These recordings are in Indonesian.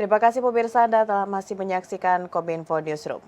Terima kasih pemirsa Anda telah masih menyaksikan Kominfo Newsroom.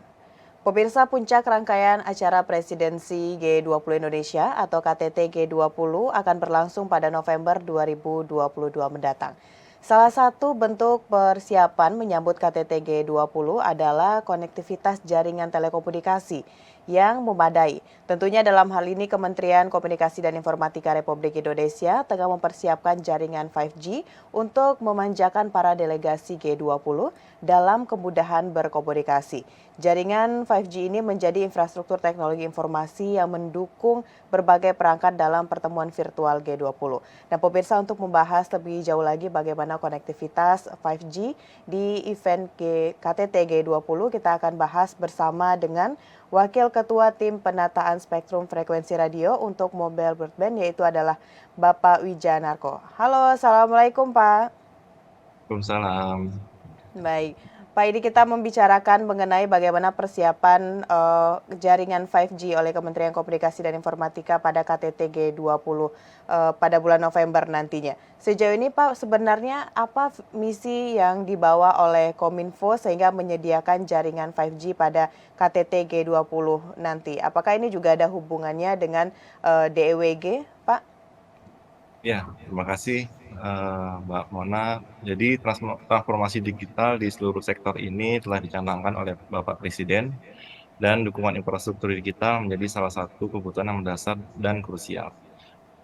Pemirsa, puncak rangkaian acara presidensi G20 Indonesia atau KTT G20 akan berlangsung pada November 2022 mendatang. Salah satu bentuk persiapan menyambut KTT G20 adalah konektivitas jaringan telekomunikasi yang memadai. Tentunya dalam hal ini Kementerian Komunikasi dan Informatika Republik Indonesia tengah mempersiapkan jaringan 5G untuk memanjakan para delegasi G20 dalam kemudahan berkomunikasi. Jaringan 5G ini menjadi infrastruktur teknologi informasi yang mendukung berbagai perangkat dalam pertemuan virtual G20. Dan pemirsa, untuk membahas lebih jauh lagi bagaimana konektivitas 5G di event KTT G20, kita akan bahas bersama dengan Wakil Ketua Tim Penataan Spektrum Frekuensi Radio untuk Mobile Broadband, yaitu adalah Bapak Wijanarko. Halo, Assalamualaikum Pak. Waalaikumsalam. Baik, Pak, ini kita membicarakan mengenai bagaimana persiapan jaringan 5G oleh Kementerian Komunikasi dan Informatika pada KTT G20 pada bulan November nantinya. Sejauh ini Pak, sebenarnya apa misi yang dibawa oleh Kominfo sehingga menyediakan jaringan 5G pada KTT G20 nanti? Apakah ini juga ada hubungannya dengan DEWG, Pak? Ya, terima kasih Mbak Mona. Jadi transformasi digital di seluruh sektor ini telah dicanangkan oleh Bapak Presiden dan dukungan infrastruktur digital menjadi salah satu kebutuhan yang mendasar dan krusial.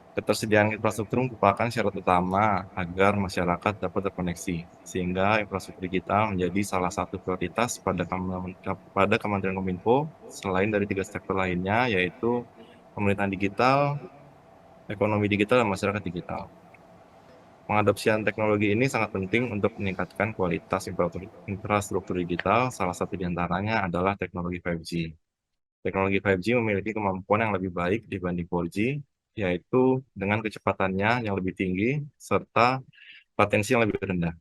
Ketersediaan infrastruktur merupakan syarat utama agar masyarakat dapat terkoneksi, sehingga infrastruktur digital menjadi salah satu prioritas pada Kementerian Kominfo selain dari 3 sektor lainnya, yaitu pemerintahan digital, ekonomi digital, dan masyarakat digital. Pengadopsian teknologi ini sangat penting untuk meningkatkan kualitas infrastruktur digital, salah satu di antaranya adalah teknologi 5G. Teknologi 5G memiliki kemampuan yang lebih baik dibanding 4G, yaitu dengan kecepatannya yang lebih tinggi, serta latensi yang lebih rendah.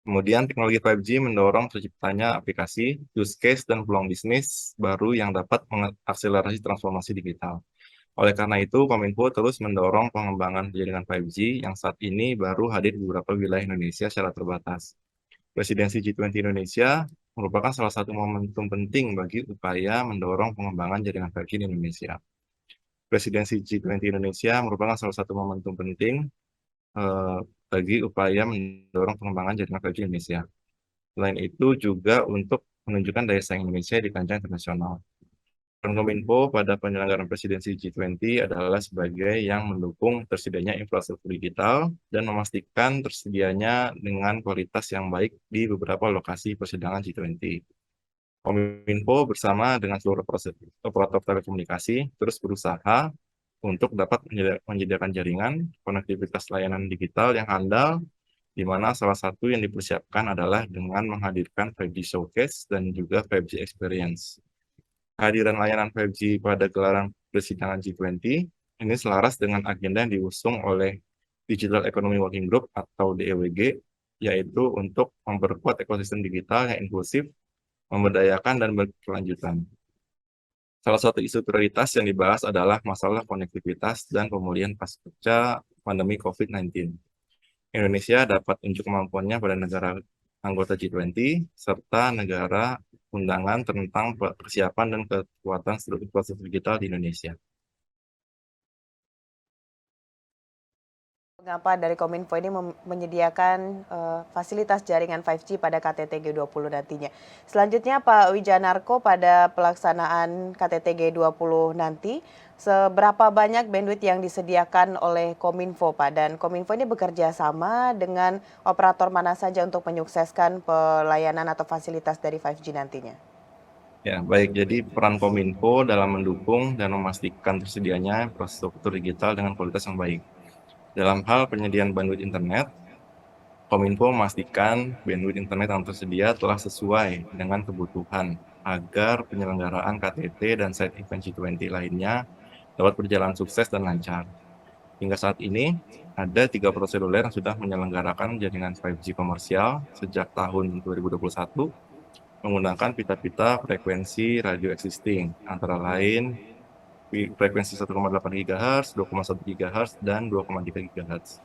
Kemudian teknologi 5G mendorong terciptanya aplikasi, use case, dan peluang bisnis baru yang dapat mengakselerasi transformasi digital. Oleh karena itu, Kominfo terus mendorong pengembangan jaringan 5G yang saat ini baru hadir di beberapa wilayah Indonesia secara terbatas. Presidensi G20 Indonesia merupakan salah satu momentum penting bagi upaya mendorong pengembangan jaringan 5G di Indonesia. Presidensi G20 Indonesia merupakan salah satu momentum penting bagi upaya mendorong pengembangan jaringan 5G di Indonesia. Selain itu juga untuk menunjukkan daya saing Indonesia di kancah internasional. Peran Kominfo pada penyelenggaraan presidensi G20 adalah sebagai yang mendukung tersedianya infrastruktur digital dan memastikan tersedianya dengan kualitas yang baik di beberapa lokasi persidangan G20. Kominfo bersama dengan seluruh operator telekomunikasi terus berusaha untuk dapat menyediakan jaringan konektivitas layanan digital yang handal, di mana salah satu yang dipersiapkan adalah dengan menghadirkan 5G Showcase dan juga 5G Experience. Kehadiran layanan 5G pada gelaran persidangan G20 ini selaras dengan agenda yang diusung oleh Digital Economy Working Group atau DEWG, yaitu untuk memperkuat ekosistem digital yang inklusif, memberdayakan, dan berkelanjutan. Salah satu isu prioritas yang dibahas adalah masalah konektivitas dan pemulihan pasca pandemi COVID-19. Indonesia dapat unjuk kemampuannya pada negara anggota G20 serta negara undangan tentang persiapan dan kekuatan infrastruktur digital di Indonesia. Mengapa dari Kominfo ini menyediakan fasilitas jaringan 5G pada KTT G20 nantinya. Selanjutnya Pak Wijanarko, pada pelaksanaan KTT G20 nanti, seberapa banyak bandwidth yang disediakan oleh Kominfo Pak? Dan Kominfo ini bekerja sama dengan operator mana saja untuk menyukseskan pelayanan atau fasilitas dari 5G nantinya? Ya, baik. Jadi peran Kominfo dalam mendukung dan memastikan tersedianya infrastruktur digital dengan kualitas yang baik. Dalam hal penyediaan bandwidth internet, Kominfo memastikan bandwidth internet yang tersedia telah sesuai dengan kebutuhan agar penyelenggaraan KTT dan side event G20 lainnya dapat berjalan sukses dan lancar. Hingga saat ini, ada 3 operator seluler yang sudah menyelenggarakan jaringan 5G komersial sejak tahun 2021 menggunakan pita-pita frekuensi radio existing, antara lain frekuensi 1,8 GHz, 2,1 GHz, dan 2,3 GHz.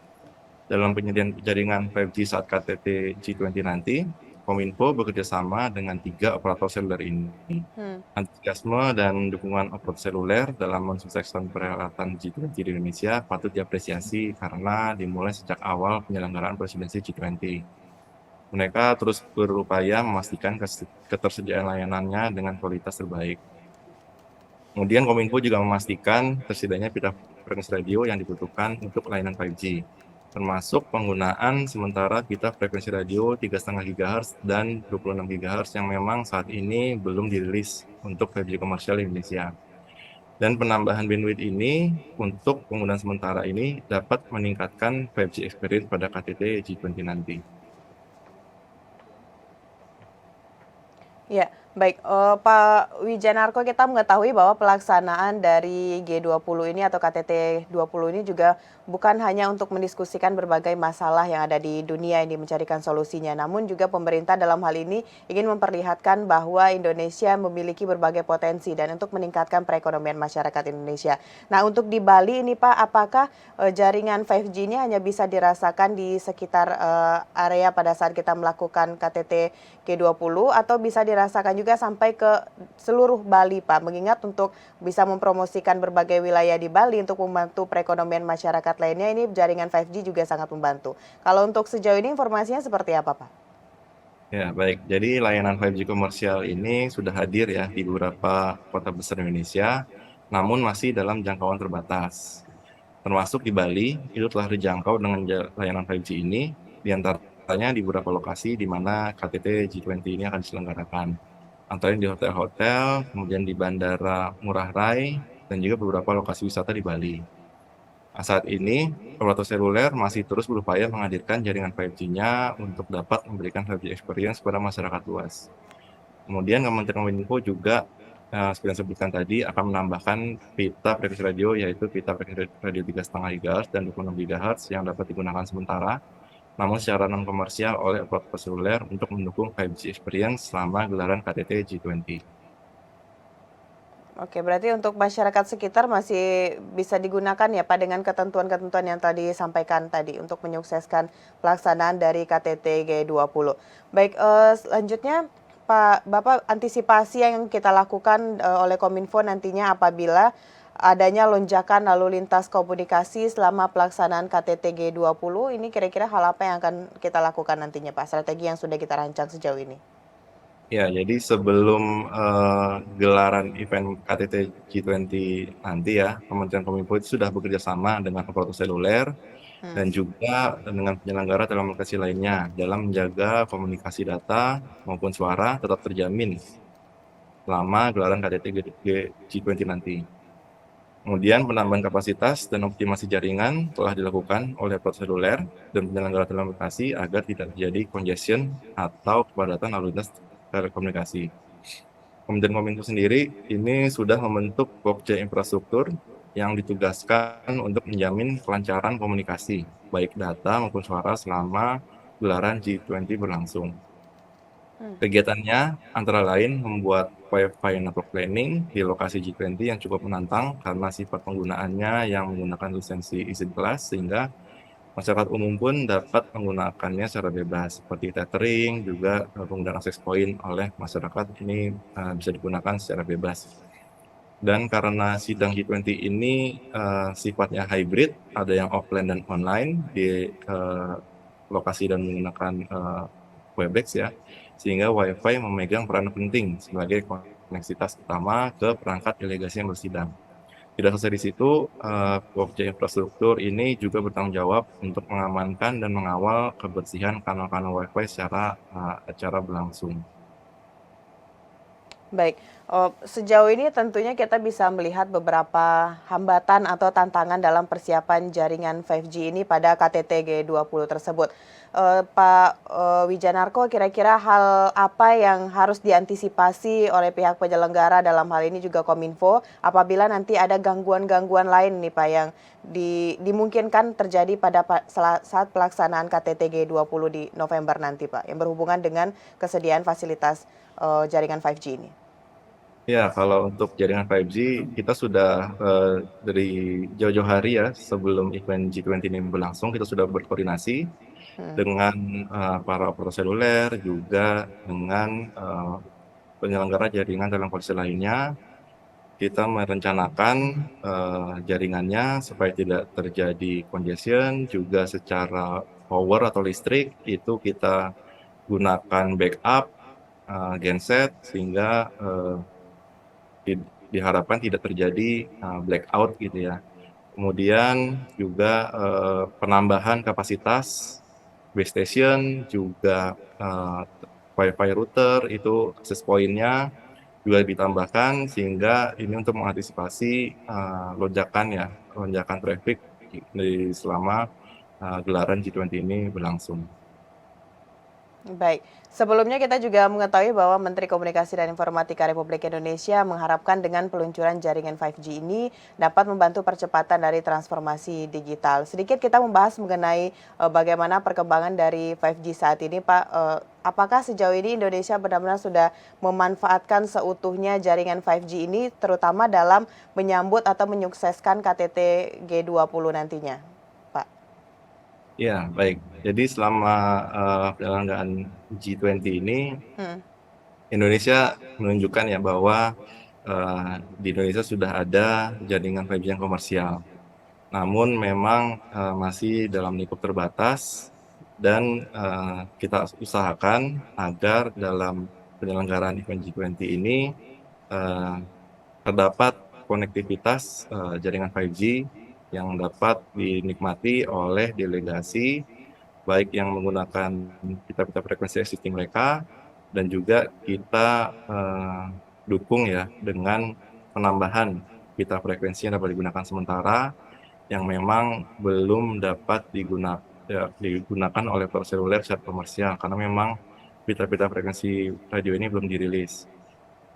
Dalam penyediaan jaringan 5G saat KTT G20 nanti, Kominfo bekerjasama dengan 3 operator seluler ini. Hmm. Antusiasme dan dukungan operator seluler dalam mensukseskan perhelatan G20 di Indonesia patut diapresiasi karena dimulai sejak awal penyelenggaraan presidensi G20. Mereka terus berupaya memastikan ketersediaan layanannya dengan kualitas terbaik. Kemudian Kominfo juga memastikan tersedianya pita frekuensi radio yang dibutuhkan untuk layanan 5G, termasuk penggunaan sementara pita frekuensi radio 3,5 GHz dan 26 GHz yang memang saat ini belum dirilis untuk 5G komersial di Indonesia. Dan penambahan bandwidth ini untuk penggunaan sementara ini dapat meningkatkan 5G experience pada KTT G20 nanti. Ya, baik. Pak Wijanarko, kita mengetahui bahwa pelaksanaan dari G20 ini atau KTT 20 ini juga bukan hanya untuk mendiskusikan berbagai masalah yang ada di dunia ini mencarikan solusinya, namun juga pemerintah dalam hal ini ingin memperlihatkan bahwa Indonesia memiliki berbagai potensi dan untuk meningkatkan perekonomian masyarakat Indonesia. Nah, untuk di Bali ini Pak, apakah jaringan 5G ini hanya bisa dirasakan di sekitar area pada saat kita melakukan KTT G20 atau bisa dirasakan juga sampai ke seluruh Bali, Pak? Mengingat untuk bisa mempromosikan berbagai wilayah di Bali untuk membantu perekonomian masyarakat lainnya, ini jaringan 5G juga sangat membantu. Kalau untuk sejauh ini informasinya seperti apa, Pak? Ya, baik. Jadi layanan 5G komersial ini sudah hadir ya di beberapa kota besar Indonesia, namun masih dalam jangkauan terbatas. Termasuk di Bali, itu telah dijangkau dengan layanan 5G ini, di antaranya di beberapa lokasi di mana KTT G20 ini akan diselenggarakan. Antara lain di hotel-hotel, kemudian di Bandara Ngurah Rai, dan juga beberapa lokasi wisata di Bali. Nah, saat ini, operator seluler masih terus berupaya menghadirkan jaringan 5G-nya untuk dapat memberikan 5G experience kepada masyarakat luas. Kemudian Kementerian Kominfo juga seperti yang sebutkan tadi akan menambahkan pita frekuensi radio, yaitu pita frekuensi radio 3,5 GHz dan 26 GHz yang dapat digunakan sementara, namun secara non komersial oleh operator seluler untuk mendukung 5G experience selama gelaran KTT G20. Oke, berarti untuk masyarakat sekitar masih bisa digunakan ya Pak dengan ketentuan-ketentuan yang tadi disampaikan tadi untuk menyukseskan pelaksanaan dari KTT G20. Baik, selanjutnya Pak Bapak, antisipasi yang kita lakukan oleh Kominfo nantinya apabila adanya lonjakan lalu lintas komunikasi selama pelaksanaan KTT G20, ini kira-kira hal apa yang akan kita lakukan nantinya Pak, strategi yang sudah kita rancang sejauh ini? Ya, jadi sebelum gelaran event KTT G20 nanti ya, Kementerian Kominfo itu sudah bekerja sama dengan operator seluler Hmm. dan juga dengan penyelenggara telekomunikasi lainnya dalam menjaga komunikasi data maupun suara tetap terjamin selama gelaran KTT G20 nanti. Kemudian penambahan kapasitas dan optimasi jaringan telah dilakukan oleh operator seluler dan penyelenggara telekomunikasi agar tidak terjadi congestion atau kepadatan lalu lintas telekomunikasi. Kementerian Kominfo sendiri ini sudah membentuk Pokja infrastruktur yang ditugaskan untuk menjamin kelancaran komunikasi, baik data maupun suara selama gelaran G20 berlangsung. Hmm. Kegiatannya antara lain membuat Wi-Fi network planning di lokasi G20 yang cukup menantang karena sifat penggunaannya yang menggunakan lisensi izin kelas sehingga masyarakat umum pun dapat menggunakannya secara bebas, seperti tethering, juga penggunaan akses poin oleh masyarakat ini bisa digunakan secara bebas. Dan karena sidang G20 ini sifatnya hybrid, ada yang offline dan online di lokasi dan menggunakan Webex ya, sehingga Wi-Fi memegang peran penting sebagai koneksitas utama ke perangkat delegasi yang bersidang. Tidak selesai di situ, Pokja infrastruktur ini juga bertanggung jawab untuk mengamankan dan mengawal kebersihan kanal-kanal Wi-Fi secara acara berlangsung. Baik, sejauh ini tentunya kita bisa melihat beberapa hambatan atau tantangan dalam persiapan jaringan 5G ini pada KTT G20 tersebut. Pak Wijanarko, kira-kira hal apa yang harus diantisipasi oleh pihak penyelenggara dalam hal ini juga Kominfo apabila nanti ada gangguan-gangguan lain nih Pak yang dimungkinkan terjadi pada saat pelaksanaan KTT G20 di November nanti Pak, yang berhubungan dengan kesediaan fasilitas jaringan 5G ini? Ya, kalau untuk jaringan 5G kita sudah, dari jauh-jauh hari ya sebelum event G20 ini berlangsung, kita sudah berkoordinasi Hmm. dengan, para operator seluler, juga dengan, penyelenggara jaringan telekomunikasi lainnya. Kita merencanakan, jaringannya supaya tidak terjadi congestion, juga secara power atau listrik itu kita gunakan backup, genset sehingga, diharapkan tidak terjadi, blackout gitu ya. Kemudian juga, penambahan kapasitas base station, juga, WiFi router itu akses point-nya juga ditambahkan sehingga ini untuk mengantisipasi, lonjakan ya, lonjakan traffic selama, gelaran G20 ini berlangsung. Baik, sebelumnya kita juga mengetahui bahwa Menteri Komunikasi dan Informatika Republik Indonesia mengharapkan dengan peluncuran jaringan 5G ini dapat membantu percepatan dari transformasi digital. Sedikit kita membahas mengenai bagaimana perkembangan dari 5G saat ini, Pak. Apakah sejauh ini Indonesia benar-benar sudah memanfaatkan seutuhnya jaringan 5G ini, terutama dalam menyambut atau menyukseskan KTT G20 nantinya, Pak? Ya, baik. Jadi selama, penyelenggaraan G20 ini, Hmm. Indonesia menunjukkan ya bahwa, di Indonesia sudah ada jaringan 5G yang komersial. Namun memang, masih dalam lingkup terbatas dan, kita usahakan agar dalam penyelenggaraan event G20 ini, eee, terdapat konektivitas, jaringan 5G yang dapat dinikmati oleh delegasi, baik yang menggunakan pita-pita frekuensi existing mereka dan juga kita, dukung ya dengan penambahan pita frekuensi yang dapat digunakan sementara yang memang belum dapat digunakan oleh operator seluler secara komersial karena memang pita-pita frekuensi radio ini belum dirilis.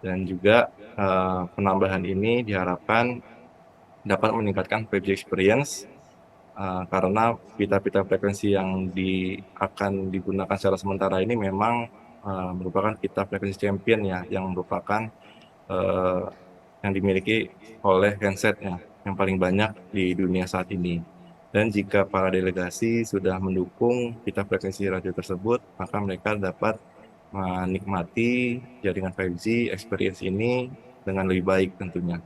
Dan juga, penambahan ini diharapkan dapat meningkatkan 5G experience, karena pita-pita frekuensi yang akan digunakan secara sementara ini memang, merupakan pita frekuensi champion ya, yang merupakan, eee, yang dimiliki oleh handset-nya, yang paling banyak di dunia saat ini. Dan jika para delegasi sudah mendukung pita frekuensi radio tersebut, maka mereka dapat menikmati jaringan 5G experience ini dengan lebih baik tentunya.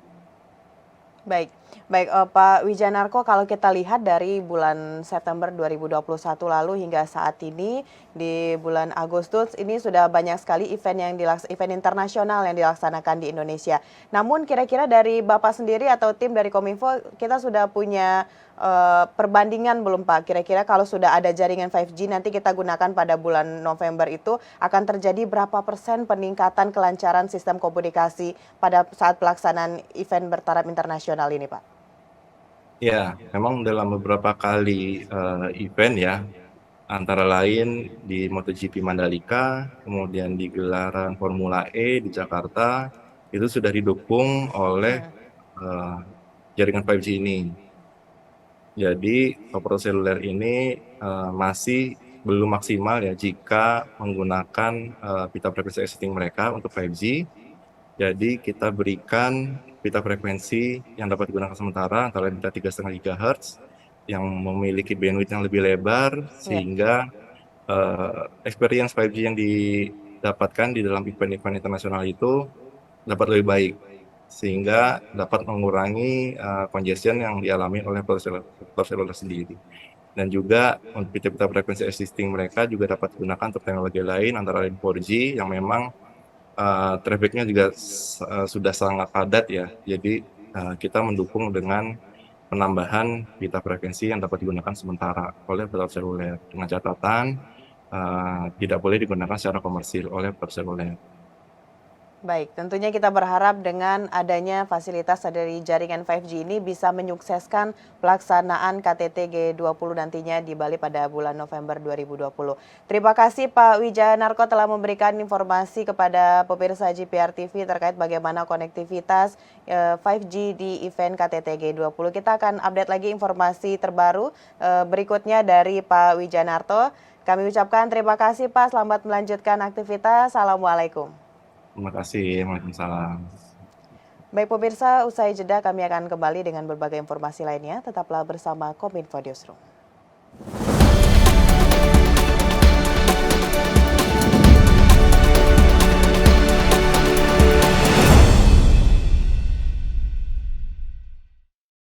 Baik, baik, Pak Wijanarko, kalau kita lihat dari bulan September 2021 lalu hingga saat ini, di bulan Agustus ini sudah banyak sekali event internasional yang dilaksanakan di Indonesia. Namun kira-kira dari Bapak sendiri atau tim dari Kominfo, kita sudah punya, perbandingan belum, Pak? Kira-kira kalau sudah ada jaringan 5G nanti kita gunakan pada bulan November itu, akan terjadi berapa persen peningkatan kelancaran sistem komunikasi pada saat pelaksanaan event bertaraf internasional ini, Pak? Ya, memang dalam beberapa kali, event ya, antara lain di MotoGP Mandalika, kemudian di gelaran Formula E di Jakarta, itu sudah didukung oleh, Hmm. eee, jaringan 5G ini. Jadi operator seluler ini, masih belum maksimal ya jika menggunakan, pita frekuensi existing mereka untuk 5G. Jadi kita berikan pita frekuensi yang dapat digunakan sementara antara pita 3,5 GHz yang memiliki bandwidth yang lebih lebar Ya. sehingga, experience 5G yang didapatkan di dalam event-event internasional itu dapat lebih baik, sehingga dapat mengurangi, congestion yang dialami oleh operator seluler sendiri. Dan juga untuk pita-pita frekuensi existing mereka juga dapat digunakan untuk teknologi lain antara lain 4G yang memang, traffic-nya juga sudah sangat padat ya. Jadi, kita mendukung dengan penambahan pita frekuensi yang dapat digunakan sementara oleh operator seluler, dengan catatan, tidak boleh digunakan secara komersil oleh operator seluler. Baik, tentunya kita berharap dengan adanya fasilitas dari jaringan 5G ini bisa menyukseskan pelaksanaan KTT G20 nantinya di Bali pada bulan November 2020. Terima kasih Pak Wijanarko telah memberikan informasi kepada pemirsa GPR TV terkait bagaimana konektivitas 5G di event KTT G20. Kita akan update lagi informasi terbaru berikutnya dari Pak Wijanarto. Kami ucapkan terima kasih Pak, selamat melanjutkan aktivitas. Assalamualaikum. Terima kasih. Waalaikumsalam. Baik pemirsa, usai jeda kami akan kembali dengan berbagai informasi lainnya. Tetaplah bersama Kominfo Newsroom.